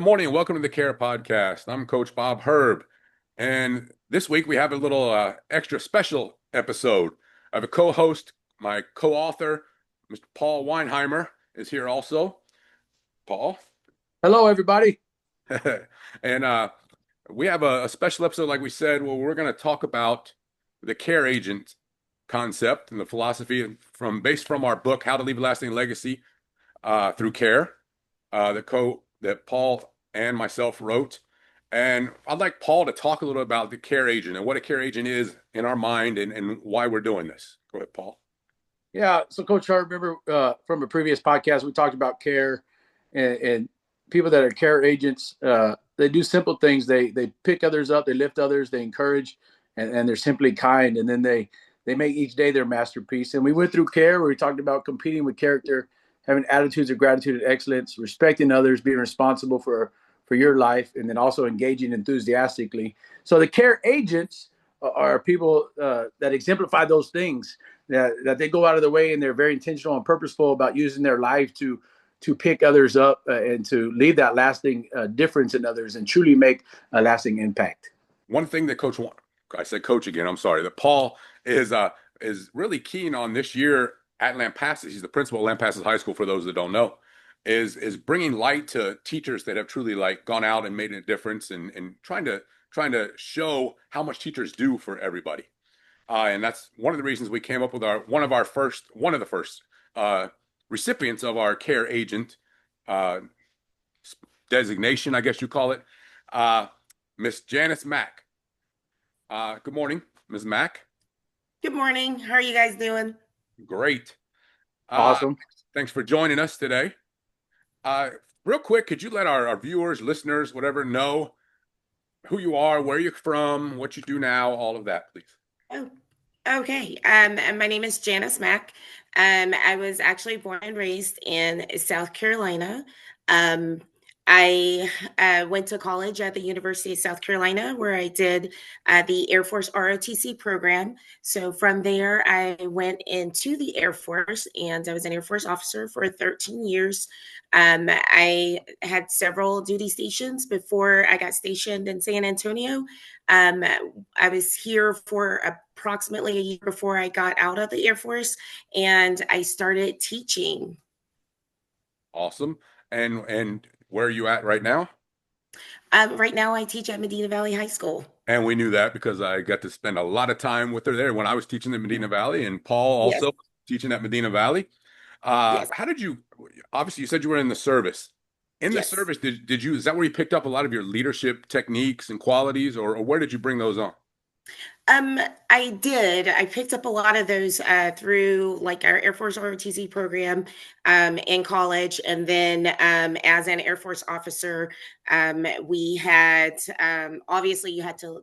morning and welcome to the Care Podcast. I'm Coach Bob Herb, and this week we have a little extra special episode. I have a co-host, my co-author, Mr. Paul Weinheimer, is here also. Paul, Hello, everybody. and we have a special episode, like we said, where we're going to talk about the care agent concept and the philosophy based from our book, How to Leave a Lasting Legacy Through Care. That Paul and myself wrote. And I'd like Paul to talk a little about the care agent and what a care agent is in our mind and why we're doing this. Go ahead, Paul. Yeah, so Coach Hart, remember from a previous podcast, we talked about care and people that are care agents. They do simple things. They pick others up, they lift others, they encourage, and they're simply kind. And then they make each day their masterpiece. And we went through care where we talked about competing with character, having attitudes of gratitude and excellence, respecting others, being responsible for your life, and then also engaging enthusiastically. So the care agents are people that exemplify those things, that they go out of their way and they're very intentional and purposeful about using their life to pick others up and to leave that lasting difference in others and truly make a lasting impact. One thing that I said Coach again, I'm sorry, that Paul is really keen on this year at Lampasas. He's the principal at Lampasas High School, for those that don't know, is bringing light to teachers that have truly gone out and made a difference and trying to show how much teachers do for everybody. And that's one of the reasons we came up with one of the first recipients of our care agent uh, designation, I guess you call it, uh, Miss Janis Mack. Good morning, Ms. Mack. Good morning. How are you guys doing? Great. Uh, Awesome. Thanks for joining us today. Uh, Real quick, could you let our viewers, listeners, whatever, know who you are, where you're from, what you do now, all of that, please? Oh, okay. And my name is Janis Mack. I was actually born and raised in South Carolina. Um, I went to college at the University of South Carolina, where I did the Air Force ROTC program. So from there, I went into the Air Force, and I was an Air Force officer for 13 years. I had several duty stations before I got stationed in San Antonio. Um, I was here for approximately a year before I got out of the Air Force, and I started teaching. Awesome. And where are you at right now? Right now, I teach at Medina Valley High School. And we knew that because I got to spend a lot of time with her there when I was teaching at Medina Valley, and Paul Yes, also teaching at Medina Valley. yes, How did you, obviously you said you were in the service. In the yes. service, is that where you picked up a lot of your leadership techniques and qualities, or where did you bring those on? Um, I did. I picked up a lot of those through like our Air Force ROTC program in college, and then as an Air Force officer, we had obviously you had to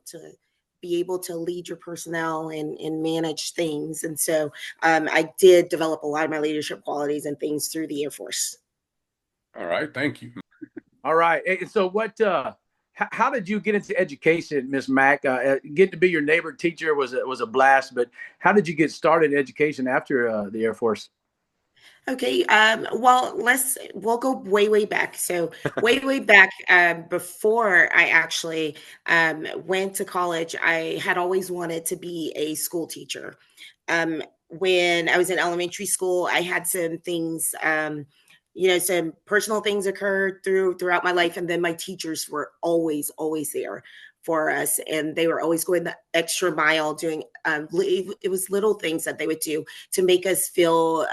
be able to lead your personnel and manage things, and so I did develop a lot of my leadership qualities and things through the Air Force. All right, thank you. All right. And so how did you get into education, Miss Mack? Getting to be your neighbor teacher was a blast, but how did you get started in education after the Air Force? Okay. Well, we'll go way back. So way back before I actually went to college, I had always wanted to be a school teacher. When I was in elementary school, I had some things, some personal things occurred throughout my life, and then my teachers were always there for us, and they were always going the extra mile, doing it was little things that they would do to make us feel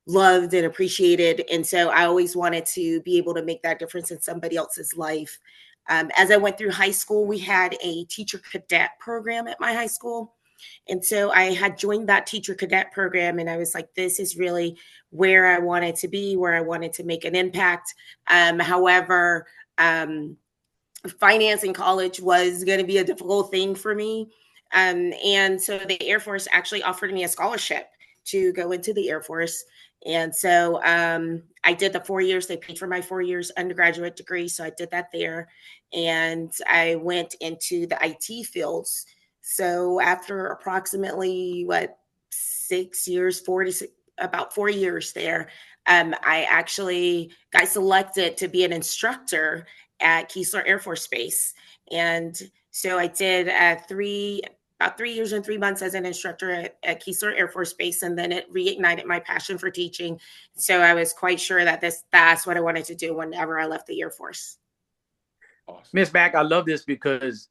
loved and appreciated. And so I always wanted to be able to make that difference in somebody else's life. As I went through high school, we had a teacher cadet program at my high school. And so I had joined that teacher cadet program, and I was like, this is really where I wanted to be, where I wanted to make an impact. However, financing college was going to be a difficult thing for me. And so the Air Force actually offered me a scholarship to go into the Air Force. And so I did the 4 years. They paid for my 4 years undergraduate degree. So I did that there. And I went into the IT fields. So after approximately 6 years, about 4 years there, I actually got selected to be an instructor at Keesler Air Force Base. And so I did about 3 years and 3 months as an instructor at Keesler Air Force Base, and then it reignited my passion for teaching. So I was quite sure that that's what I wanted to do whenever I left the Air Force. Awesome. Miss Mack, I love this because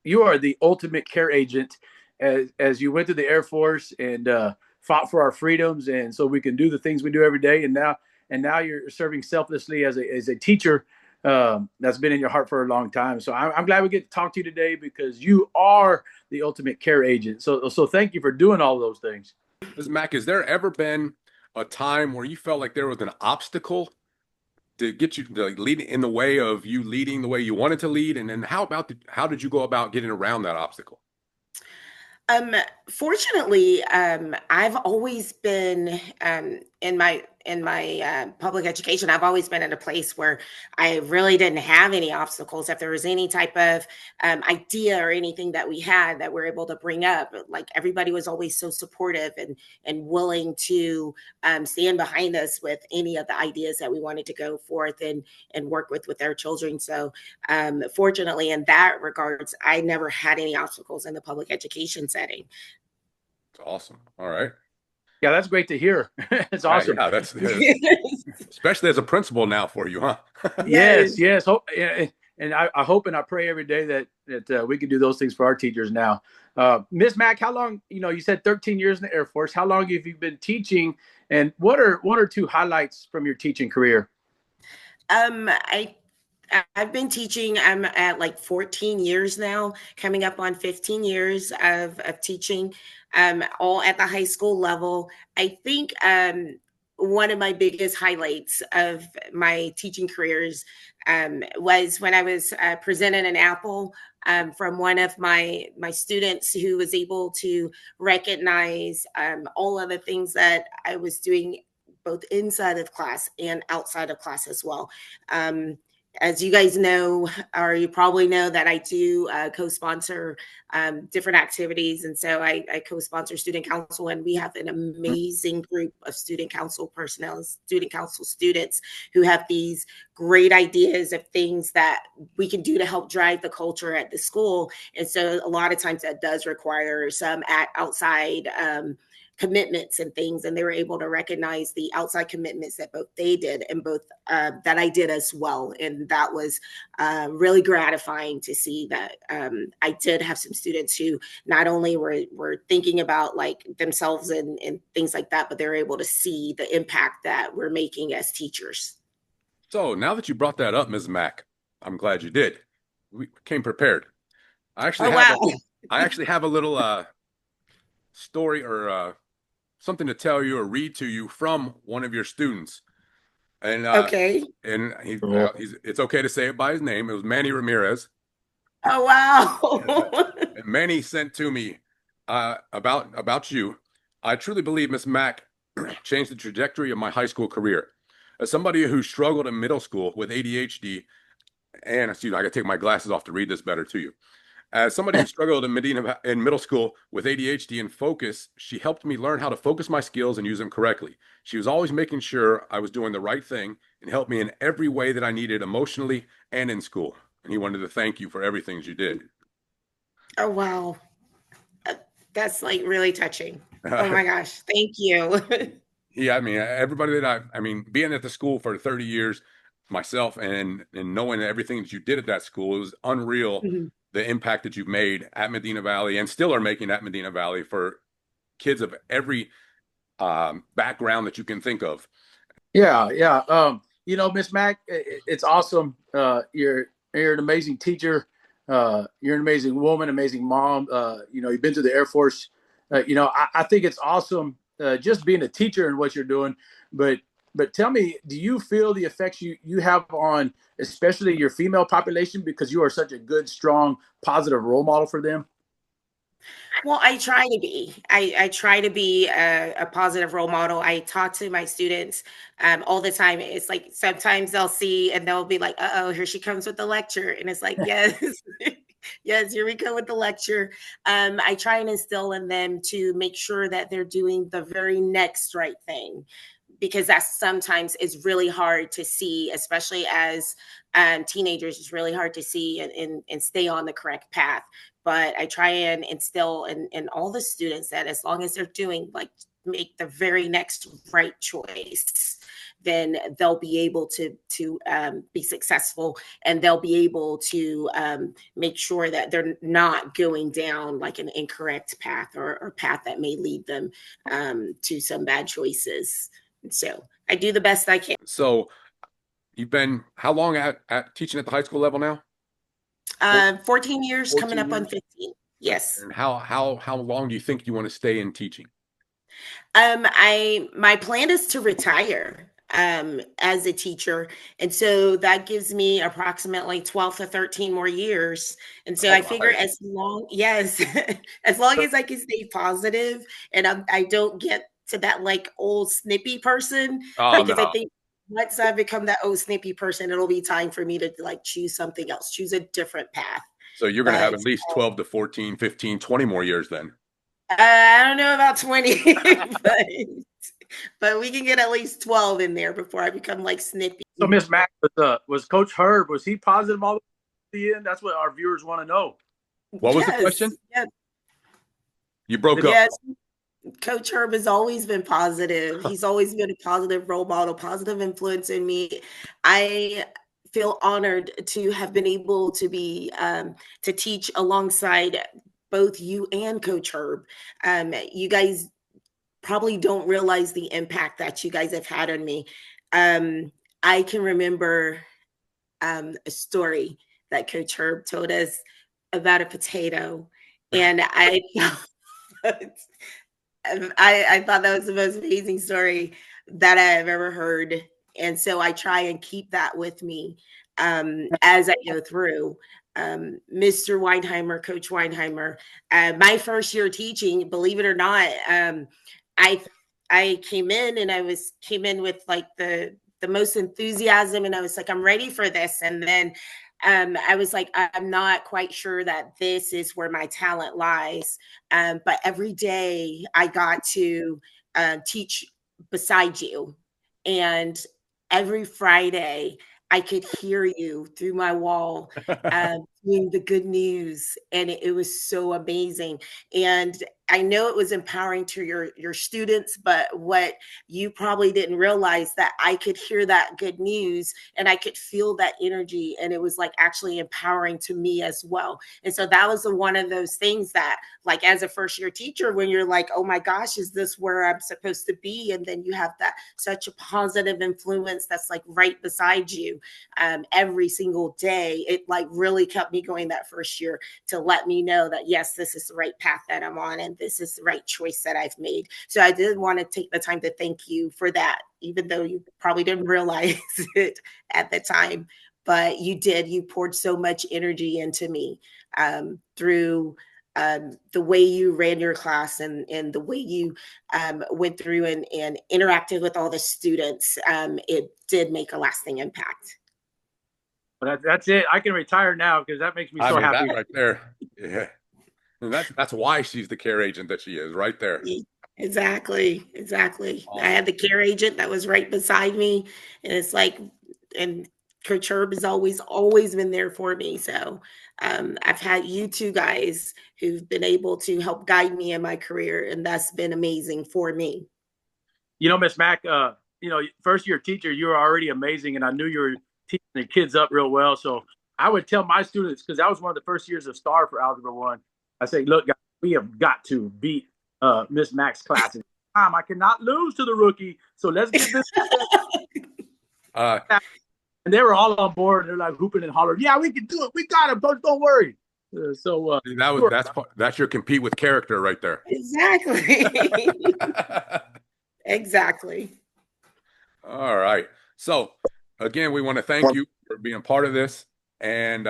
you are the ultimate care agent as you went to the Air Force and fought for our freedoms, and so we can do the things we do every day. And now you're serving selflessly as a teacher that's been in your heart for a long time. So I'm glad we get to talk to you today because you are the ultimate care agent. So thank you for doing all those things. Ms. Mack, has there ever been a time where you felt like there was an obstacle to get you to lead in the way of you leading the way you wanted to lead? And then how did you go about getting around that obstacle? Fortunately, I've always been in my public education. I've always been in a place where I really didn't have any obstacles. If there was any type of idea or anything that we had that we're able to bring up, like everybody was always so supportive and willing to stand behind us with any of the ideas that we wanted to go forth and work with our children. So fortunately, in that regards, I never had any obstacles in the public education setting. It's awesome. All right. Yeah, that's great to hear. It's awesome. Yeah, that's especially as a principal now for you, huh? Yes. And I hope and I pray every day that we can do those things for our teachers now. Miss Mack, how long, you said 13 years in the Air Force. How long have you been teaching? And what are one or two highlights from your teaching career? I've been teaching. I'm at like 14 years now, coming up on 15 years of teaching, all at the high school level. I think one of my biggest highlights of my teaching careers was when I was presented an apple from one of my students who was able to recognize all of the things that I was doing both inside of class and outside of class as well. As you guys know, or you probably know, that I do co-sponsor different activities. And so I co-sponsor student council, and we have an amazing group of student council personnel, student council students who have these great ideas of things that we can do to help drive the culture at the school. And so a lot of times that does require some outside commitments and things, and they were able to recognize the outside commitments that both they did and both that I did as well. And that was really gratifying to see that I did have some students who not only were thinking about like themselves and things like that, but they were able to see the impact that we're making as teachers. So now that you brought that up, Ms. Mack, I'm glad you did. We came prepared. I actually have a little story or something to tell you or read to you from one of your students. And okay. And it's okay to say it by his name. It was Manny Ramirez. Oh, wow. And Manny sent to me about you. I truly believe Miss Mack changed the trajectory of my high school career. As somebody who struggled in middle school with ADHD, and excuse me, I got to take my glasses off to read this better to you. As somebody who struggled in middle school with ADHD and focus, she helped me learn how to focus my skills and use them correctly. She was always making sure I was doing the right thing and helped me in every way that I needed emotionally and in school. And he wanted to thank you for everything you did. Oh, wow. That's like really touching. Oh my gosh. Thank you. Yeah, I mean, everybody that being at the school for 30 years myself and knowing everything that you did at that school, it was unreal. Mm-hmm. The impact that you've made at Medina Valley and still are making at Medina Valley for kids of every background that you can think of. Yeah. Miss Mack, it's awesome. You're an amazing teacher. You're an amazing woman, amazing mom. You've been to the Air Force. I think it's awesome just being a teacher and what you're doing. But tell me, do you feel the effects you have on especially your female population because you are such a good, strong, positive role model for them? Well, I try to be. I try to be a positive role model. I talk to my students all the time. It's like sometimes they'll see and they'll be like, "Uh-oh, here she comes with the lecture," and it's like, yes. Yes, here we go with the lecture. I try and instill in them to make sure that they're doing the very next right thing, because that sometimes is really hard to see, especially as teenagers. It's really hard to see and stay on the correct path. But I try and instill in all the students that as long as they're doing, like, make the very next right choice, then they'll be able to be successful, and they'll be able to make sure that they're not going down like an incorrect path, or path that may lead them to some bad choices. And so I do the best I can. So you've been how long at teaching at the high school level now? 14 years, coming 14 up on years. 15. Yes. And how long do you think you want to stay in teaching? My plan is to retire as a teacher, and so that gives me approximately 12 to 13 more years. And so I All figure, right. as long, yes, as long as I can stay positive and I don't get to that like old snippy person, Oh because I no. think once I become that old snippy person, it'll be time for me to like choose something else, choose a different path. So you're going to have But at least 12 to 14, 15, 20 more years then. I don't know about 20, but we can get at least 12 in there before I become like snippy. So Miss Mack, was Coach Herb, was he positive all the end? That's what our viewers want to know. What was the question? Yes, You broke up. yes. Coach Herb has always been positive. He's always been a positive role model, positive influence in me. I feel honored to have been able to be to teach alongside both you and Coach Herb. You guys probably don't realize the impact that you guys have had on me. I can remember a story that Coach Herb told us about a potato, and I thought that was the most amazing story that I've ever heard, and so I try and keep that with me as I go through. Mr. Weinheimer, Coach Weinheimer, my first year teaching, believe it or not, I I came in and came in with like the most enthusiasm, and I was like, I'm ready for this. And then I was like, I'm not quite sure that this is where my talent lies. But every day I got to teach beside you. And every Friday I could hear you through my wall doing the good news. And it was so amazing. And I know it was empowering to your students, but what you probably didn't realize, that I could hear that good news and I could feel that energy, and it was like actually empowering to me as well. And so that was one of those things that, like, as a first year teacher, when you're like, oh my gosh, is this where I'm supposed to be? And then you have that such a positive influence that's like right beside you every single day. It like really kept me going that first year, to let me know that yes, this is the right path that I'm on, and this is the right choice that I've made. So I did want to take the time to thank you for that, even though you probably didn't realize it at the time. But you did. You poured so much energy into me through the way you ran your class, and the way you went through and interacted with all the students. It did make a lasting impact. But that's it. I can retire now because that makes me I so mean, happy. that right there. Yeah. And that's why she's the care agent that she is right there. Exactly. I Awesome. had the care agent that was right beside me, and it's like, and Coach Herb has always been there for me. So I've had you two guys who've been able to help guide me in my career, and that's been amazing for me. Miss Mack, first year teacher, you were already amazing, and I knew you were teaching the kids up real well. So I would tell my students, because that was one of the first years of STAR for Algebra 1. I say, look, guys, we have got to beat Miss Mack's class. I cannot lose to the rookie, so let's get this. Uh, And they were all on board. They're like hooping and hollering, "Yeah, we can do it. We got him, coach. Don't worry." that's your compete with character right there. Exactly. Exactly. All right. So again, we want to thank you for being part of this, and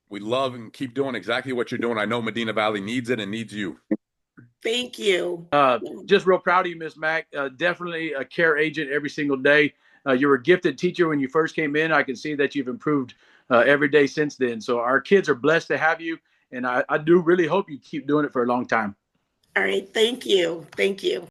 we love and keep doing exactly what you're doing. I know Medina Valley needs it and needs you. Thank you. Just real proud of you, Miss Mack. Definitely a care agent every single day. You were a gifted teacher when you first came in. I can see that you've improved every day since then. So our kids are blessed to have you. And I do really hope you keep doing it for a long time. All right. Thank you. Thank you.